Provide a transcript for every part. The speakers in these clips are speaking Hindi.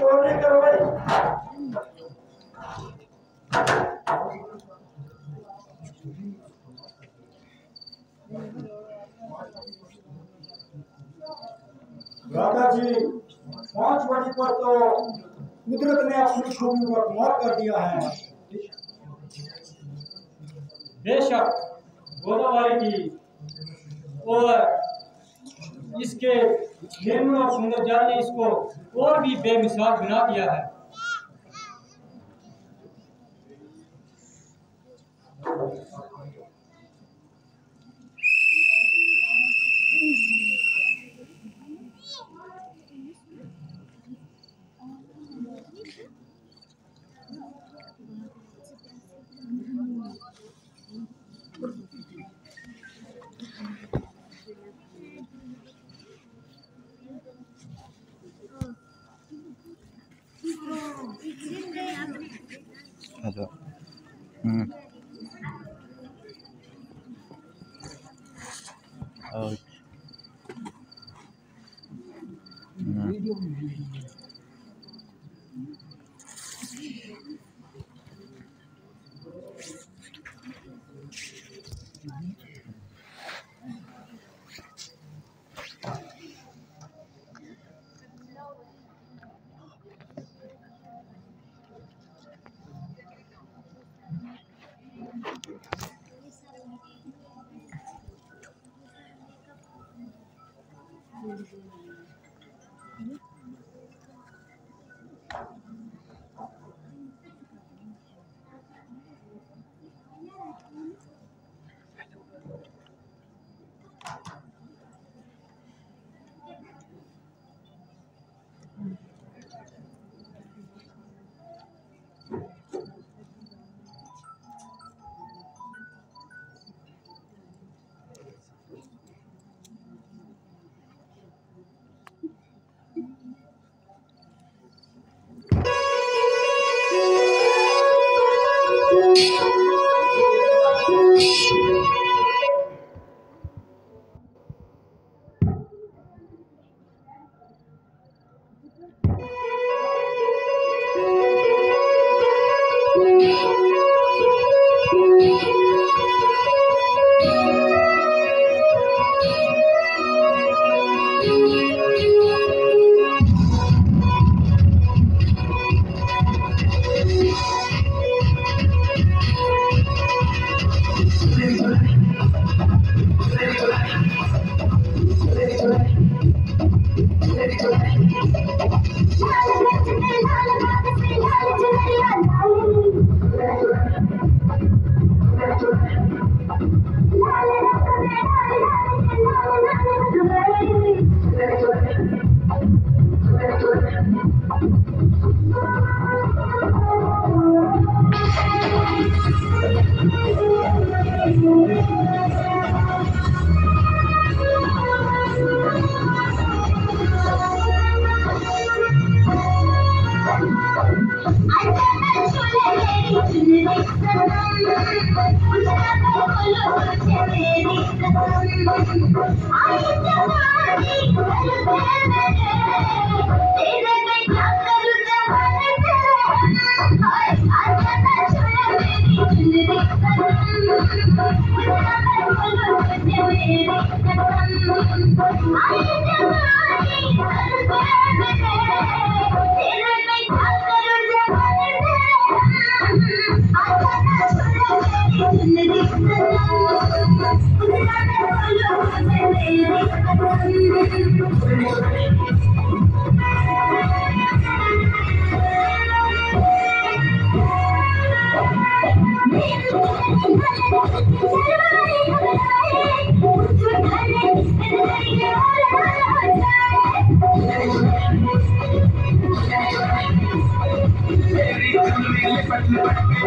शोर नहीं करो भाई। राधा जी 5 बजे पर तो कुदरत ने अपनी खूबियों को कमाल कर दिया है। बेशक गोदावरी की और इसके खेलों और सुंदर जाल ने इसको और भी बेमिसाल बना दिया है। हेलो और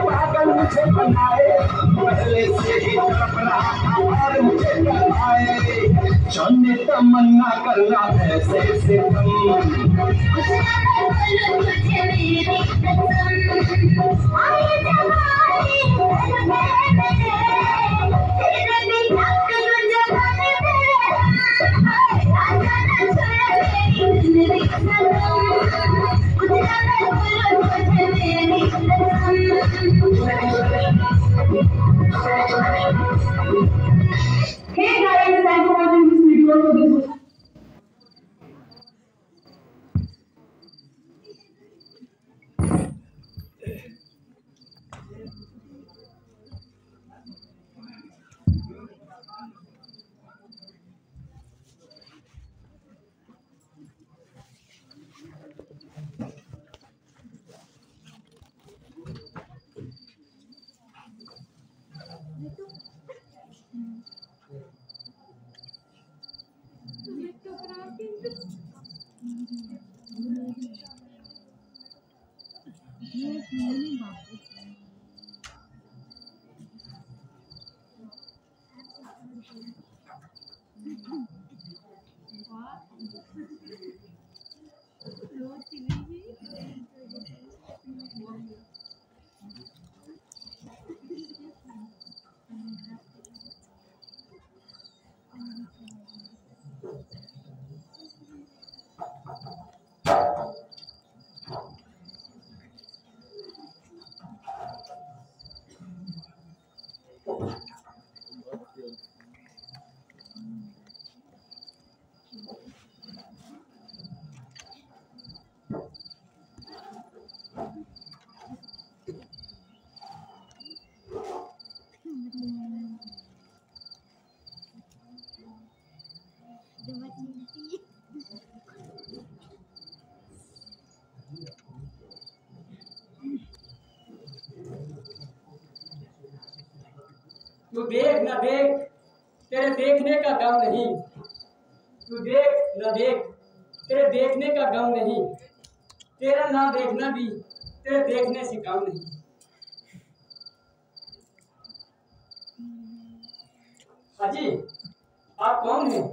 पागल मुझे बनाए पहले से ही तड़प रहा और मुझे करवाए जाने तमन्ना करना ऐसे से तू देख न देख, तेरे देखने का गम नहीं। तू देख न देख, तेरे देखने का गम नहीं। तेरा ना देखना भी तेरे देखने से कम नहीं। हाजी, आप कौन हैं?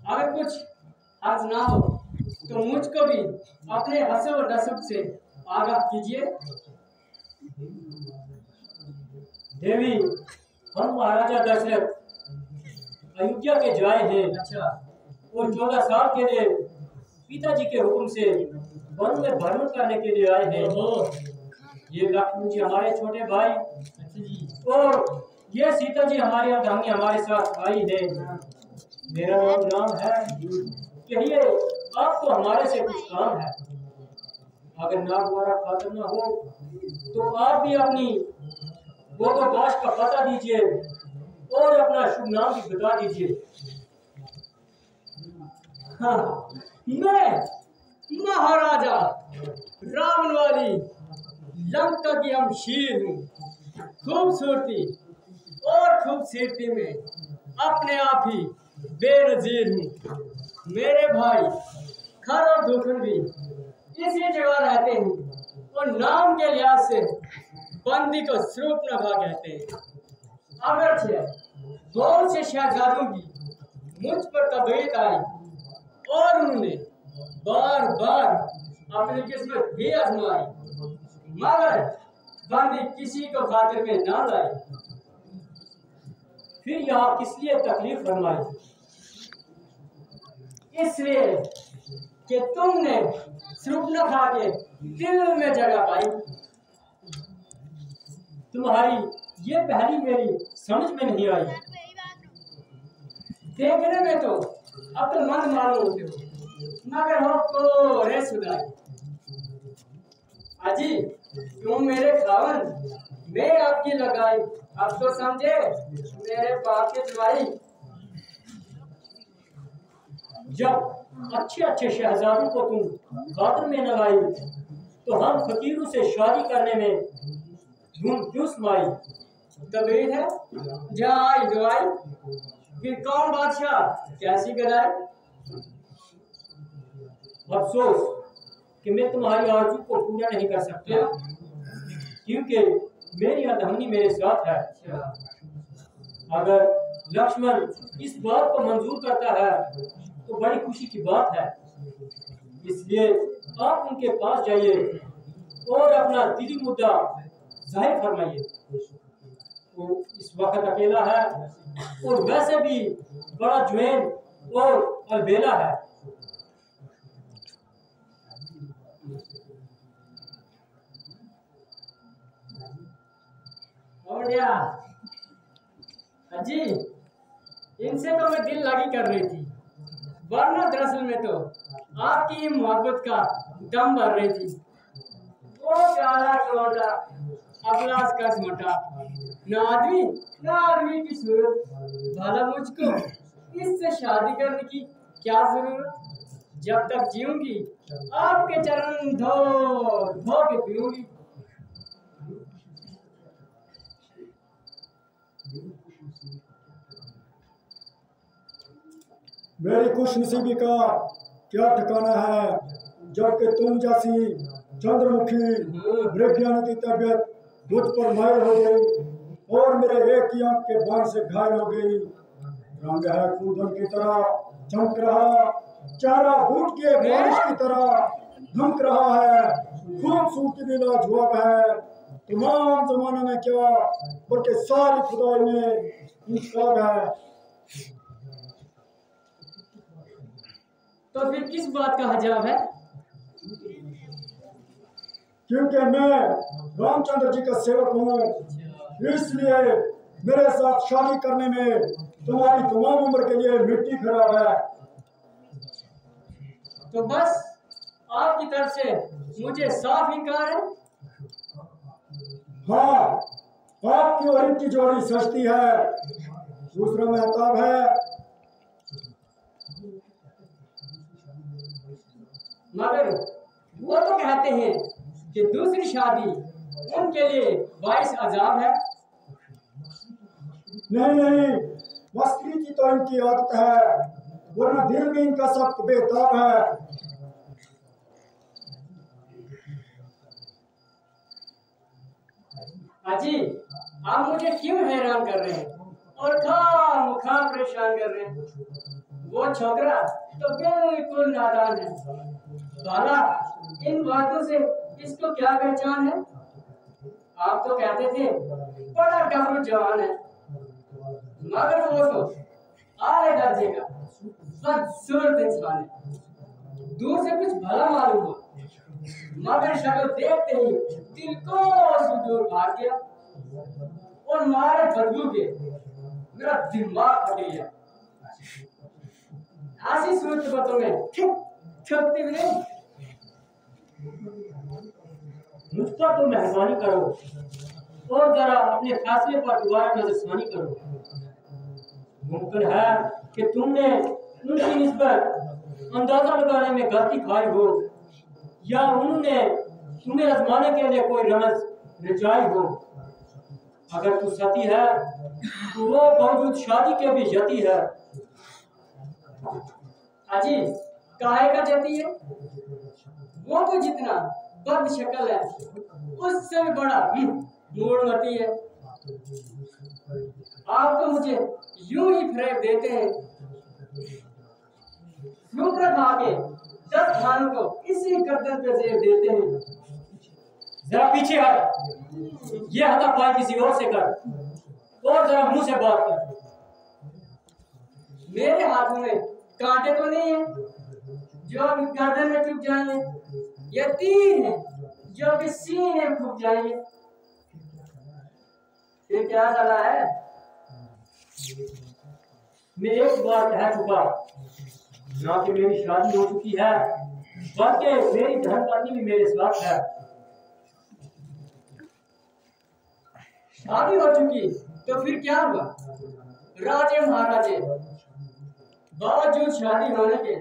अगर कुछ हर्ज ना हो तो मुझको भी अपने हसब और नसब से आगाह कीजिए। देवी, हम महाराजा दशरथ अयोध्या के जाए हैं। अच्छा। और 14 साल के लिए पिताजी के हुक्म से वन में भ्रमण करने के लिए आए हैं। ये लक्ष्मण जी हमारे छोटे भाई। अच्छा जी। और ये सीता जी हमारी अर्धांगिनी हमारे साथ आई है। मेरा नाम है। कहिए, आपको हमारे से कुछ काम है? अगर नाम हमारा खातिर ना हो तो आप भी अपनी गोत्रवास का पता दीजिए और अपना शुभ नाम भी बता दीजिए। हाँ, मैं महाराजा रावण वाली लंका की हम शीर हूँ। खूबसूरती में अपने आप ही बेनजीर हूँ। मेरे भाई खर और दुखन भी इसी जगह रहते हैं और नाम के लिहाज से बंदी को शूर्पणखा कहते हैं। अगरचे बहुत से शहजादों की मुझ पर तबीयत आई और उन्होंने बार बार अपनी किस्मत भी आजमाई, मगर बंदी किसी को खातिर में ना लाई। फिर यहाँ किस लिए तकलीफ फरमाई? इसलिए कि तुमने शूर्पणखा के दिल में जगह पाई। तुम्हारी ये पहली मेरी समझ में नहीं आई। देखने में तो अक्ल मंद मालूम होते हो, मगर हो को रे सुधाई। अजी, तुम मेरे खावन, मैं आपकी लगाई। अब तो समझे मेरे बाप के जवाई। जब अच्छे अच्छे शहजादों को तुम खातर में लगाई तो हम फकीरों से शादी करने में धूम क्यों समाई? तबीयत है जहाँ आई दवाई, फिर कौन बादशाह कैसी गदाई? अफसोस कि मैं तुम्हारी आरज़ू को पूरा नहीं कर सकता, क्योंकि मेरी अर्धांगिनी मेरे साथ है। अगर लक्ष्मण इस बात को मंजूर करता है तो बड़ी खुशी की बात है। इसलिए आप उनके पास जाइए और अपना दिली मुद्दा जाहिर फरमाइए। वो इस वक्त अकेला है और वैसे भी बड़ा जुएन और अलबेला है। जी, इनसे तो मैं दिल लगी कर रही थी, वरना दरअसल में तो आपकी मोहब्बत का दम भर रही थी। वो काला छोटा अबलास का मोटा, ना आदमी की सूरत। भला मुझको इससे शादी करने की क्या जरूरत? जब तक जीऊंगी आपके चरण धो धो के पीऊंगी। मेरी खुशनसीबी का क्या ठिकाना है, जबकि तुम जैसी चंद्रमुखी मृगयानी की तबीयत मुझ पर मायल हो गई और मेरे एक ही आंख के बाण से घायल हो गई। रंग है कूदन की तरह चमक रहा, चेहरा बूट के बारिश की तरह धमक रहा है, खूबसूरती भी लाजवाब है, तमाम जमाने में क्या बल्कि सारी खुदाई में इंतखाब है। तो फिर किस बात का हजाब है? क्योंकि मैं रामचंद्र जी का सेवक हूँ, इसलिए मेरे साथ शादी करने में तुम्हारी तमाम उम्र के लिए मिट्टी खराब है। तो बस आपकी तरफ से मुझे साफ इनकार है? हाँ, आपकी और इनकी जोड़ी सस्ती है। दूसरा महताब है, मगर वो तो कहते हैं कि दूसरी शादी उनके लिए बाइस अजाब है। नहीं, मस्ती की तो इनकी आदत है, वरना दिल में इनका सख्त बेताब है। अजी, आप मुझे क्यों हैरान कर रहे हैं और खामखा परेशान कर रहे हैं? वो छोकरा तो बिल्कुल नादान है। बाला, इन बातों से इसको क्या पहचान है? आप तो कहते थे बड़ा गबरू जवान है, मगर वो तो आले दर्जे का बदसूरत इंसान है। दूर से कुछ भला मालूम हुआ, मगर शक्ल देखते ही दिल को दूर भाग गया और मारे बदबू के मेरा दिमाग फट गया। ऐसी सूरत बातों में छुपती भी नहीं। मुझ पर तो मेहरबानी करो और जरा अपने फैसले पर दोबारा नजरसानी करो। मुमकिन है कि तुमने उनकी निस्बत अंदाजा लगाने में गलती खाई हो, या उन्होंने तुम्हें आजमाने के लिए कोई रमज रचाई हो। अगर तू सती है तो वो बावजूद शादी के भी जती है। अजी, काहे का जती है? वो तो जितना बद शक्ल है उससे भी बड़ा मूढ़मती है। आप तो मुझे यूं ही फरेब देते हैं, यूं खा के 10 खानों को इसी गर्दन पे जेब देते हैं। जरा पीछे हट, ये हाथापाई किसी और से कर और जरा मुंह से बात कर। मेरे हाथों में कांटे तो नहीं है जो अभी गर्दन में चुभ जाएंगे, ये तीर है जो अभी सीने में फूक जाएंगे। ये क्या चला है? मैं एक बार कह चुका ना कि मेरी शादी हो चुकी है, बल्कि मेरी धर्मपत्नी भी मेरे साथ है। शादी हो चुकी तो फिर क्या हुआ? राजे महाराजे बावजूद शादी होने के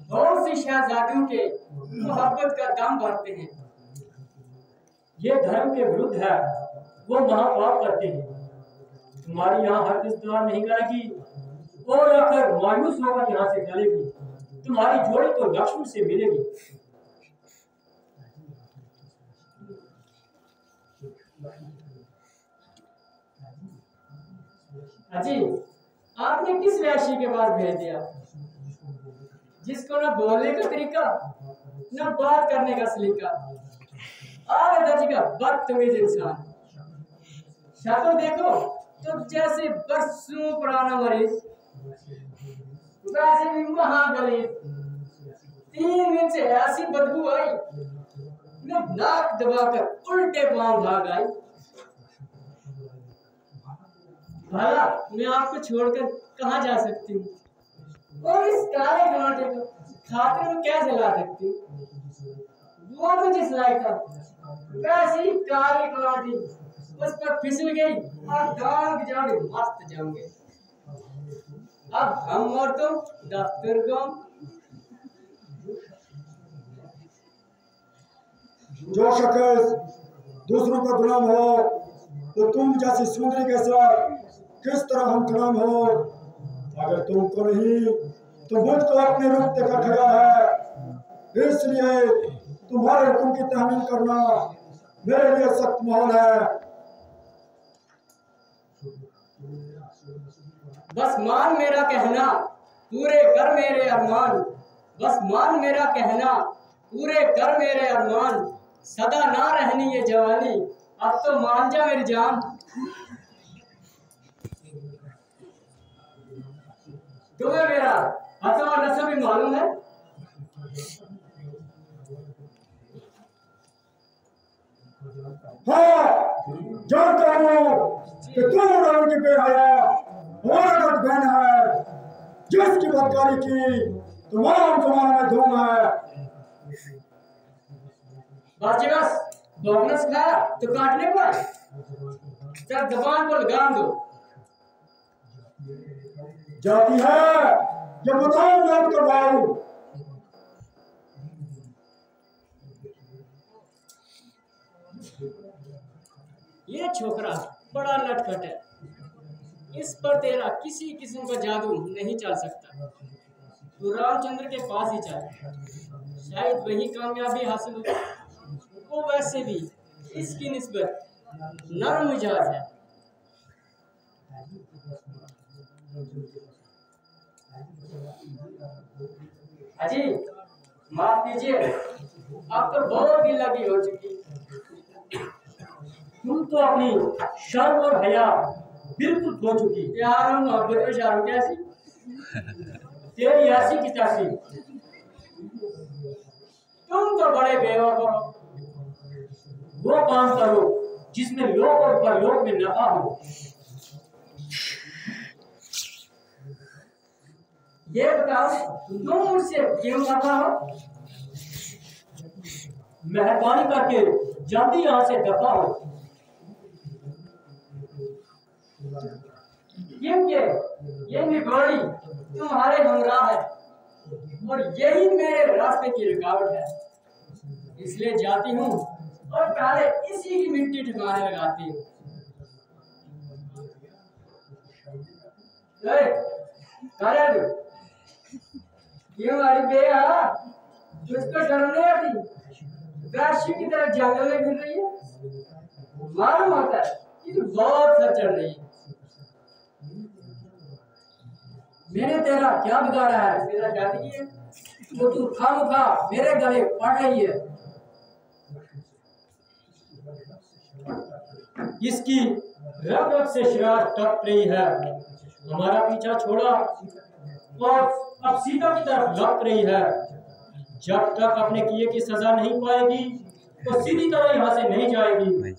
बहुत सी शहजादियों के मोहब्बत का दम भरते हैं। ये धर्म के विरुद्ध है, वो महापाप करते हैं। तुम्हारी यहाँ हर रिश्तेदार नहीं करेगी और आकर मायूस होकर यहाँ से चलेगी। तुम्हारी जोड़ी तो लक्ष्मण से मिलेगी। अजी, आपने किस वैश्य के पास भेज दिया जिसको ना बोलने का तरीका ना बात करने का सलीका? आगे दर्जी का बदतमीज इंसान। शक्ल देखो तो जैसे बरसों पुराना मरीज, वैसे भी महागलीज। 3 दिन से ऐसी बदबू आई, मैं नाक दबाकर उल्टे पांव भाग आई। भला मैं आपको छोड़कर कहाँ जा सकती हूँ और इस काले घाटे को खातिर में क्या जला सकती हूँ? वो तो जिस लायक था वैसे ही काली घाटी उस पर फिसल गई और दाग जाके मस्त जाऊंगे। अब हम और तुम दफ्तर गम। जो शख्स दूसरों का गुलाम हो तो तुम जैसी सुंदरी के साथ किस तरह हम गुलाम हो? अगर तुमको नहीं तो मुझको अपने रूप का ख्याल है, इसलिए तुम्हारे हुक्म की तहमील करना मेरे लिए सख्त माहौल है। बस मान मेरा कहना पूरे कर मेरे अरमान, बस मान मेरा कहना पूरे कर मेरे अरमान, सदा ना रहनी ये जवानी, अब तो मान जा मेरी जान। तुम्हें मेरा हसन और नसब भी मालूम है? हाँ, जानता हूँ कि तुम उड़ान की बेहया औरत बहन है, जिसकी बदकारी की तमाम जमाने में धूम है। बस जी बस, भौंकना सिखाया तो काटने पर चल जबान को लगाम दो। जाती है जब बताओ मैं करवाऊं। ये छोकरा बड़ा नटखट है, इस पर तेरा किसी किस्म का जादू नहीं चल सकता। तू रामचंद्र के पास ही चल, शायद वही कामयाबी हासिल हो। वो वैसे भी इसकी निस्बत नरम मिजाज है। अजी माफ कीजिए, आप तो बहुत दिल लगी हो चुकी। तुम तो अपनी शर्म और हया बिल्कुल खो चुकी। यार हम मोहब्बत में शाहरुख कैसी तेरी ऐसी की तैसी। तुम तो बड़े बेवकूफ हो। वो काम करो जिसमें लोक और परलोक में नफा हो। ये बताओ तुम मुझसे क्यों नफा हो? मेहरबानी करके जल्दी यहाँ से दफा हो। क्योंकि ये निगोड़ी तुम्हारे हमराह है और यही मेरे रास्ते की रुकावट है, इसलिए जाती हूँ और पहले इसी की मिट्टी ठिकाने लगाती हूँ। क्यों हमारी बेहा तुझको शर्म नहीं आती? वैश्य की तरह जंगल में घूम रही है, मालूम होता है कि तू बहुत सर चढ़ रही है। मैंने तेरा क्या बिगाड़ा है? तेरा शादी है तो तू खामखा मेरे गले पड़ रही है। इसकी रग रग से शराब टप रही है। हमारा पीछा छोड़ा और अब सीता की तरफ लपक रही है। जब तक अपने किए की सजा नहीं पाएगी तो सीधी तरह यहाँ से नहीं जाएगी।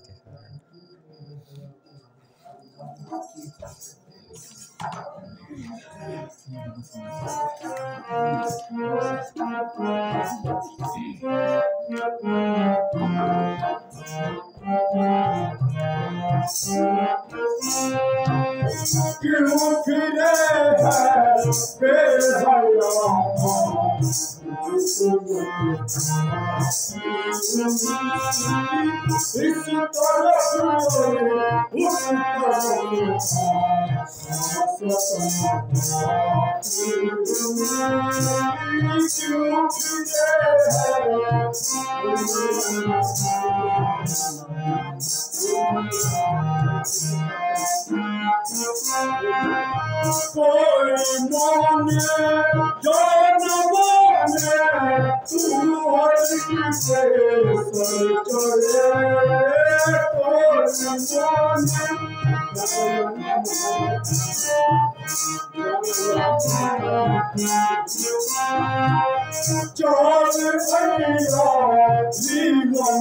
क्यों फिरे है बेहया इस तरफ उस कोई माने जान माने तू हर किसे सर चढ़े कोई चाल भैया जीवन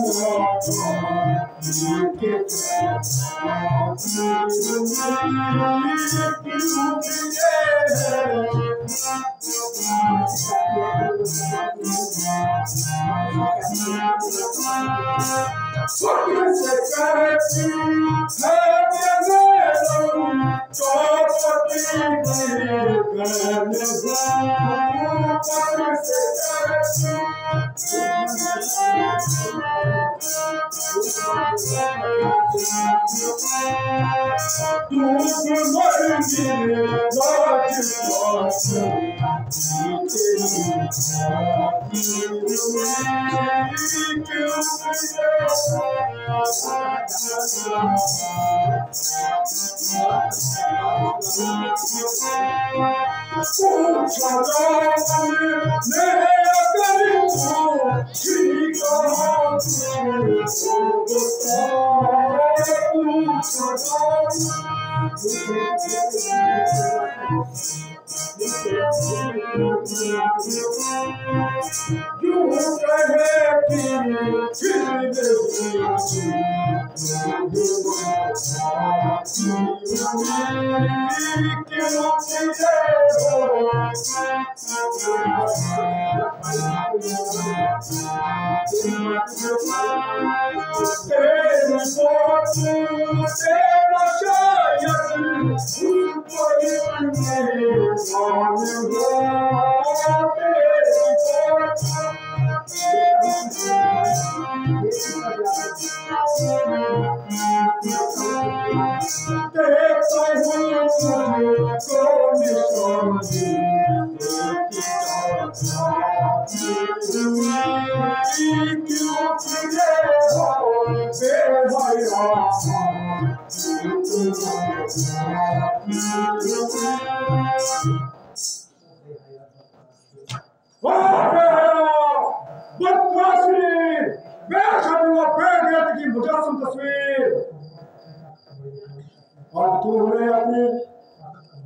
अब तू हमें अपनी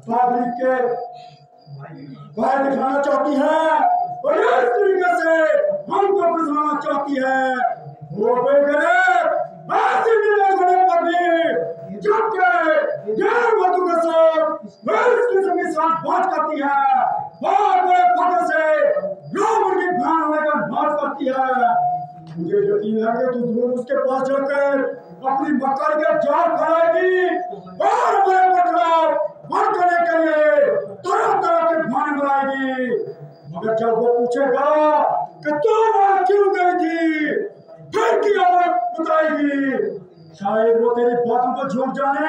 तारीख के बाहर दिखाना चाहती है और इस तरीके से हमको फंसाना चाहती है। वो बेगैरत ऐसे मिले होने पर भी जबकि गैर मर्दों के साथ वह इस किस्म के साथ बात करती है और बड़े फटे से रावण की बहन होने का बात करती है। मुझे यकीन है कि तू जरूर उसके पास जाकर अपनी मक्कर के जाल फैलाएगी और बड़े पटराव बंद करने के लिए तरह तरह के बहाने बनाएगी। मगर जब वो पूछेगा कि तू वहां क्यों गई थी, फिर की आवाज बताएगी। शायद वो तेरी बातों को झूठ जाने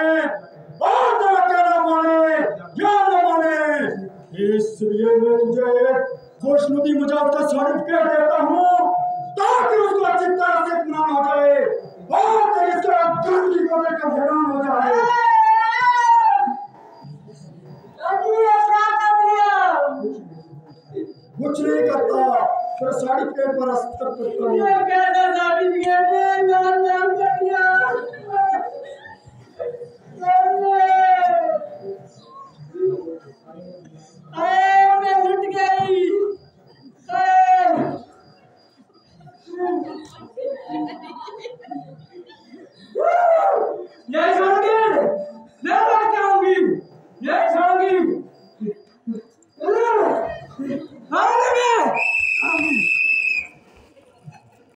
और तेरा कहना माने या न माने। इसलिए मैं तुझे एक खुशनुदी मुजाहिद का सर्टिफिकेट देता हूँ ताकि उसको अच्छी तरह से इत्मीनान हो जाए और तेरी इसका गंदी को देखकर हैरान हो जाए। कुछ नहीं करता, फिर सर्टिफिकेट पर हस्ताक्षर करता हूँ। ये कैसा सर्टिफिकेट है? नाम कर दिया। मैं लुट गई। नहीं छोड़ूंगी, मैं बात करूंगी, नहीं छोड़ूंगी।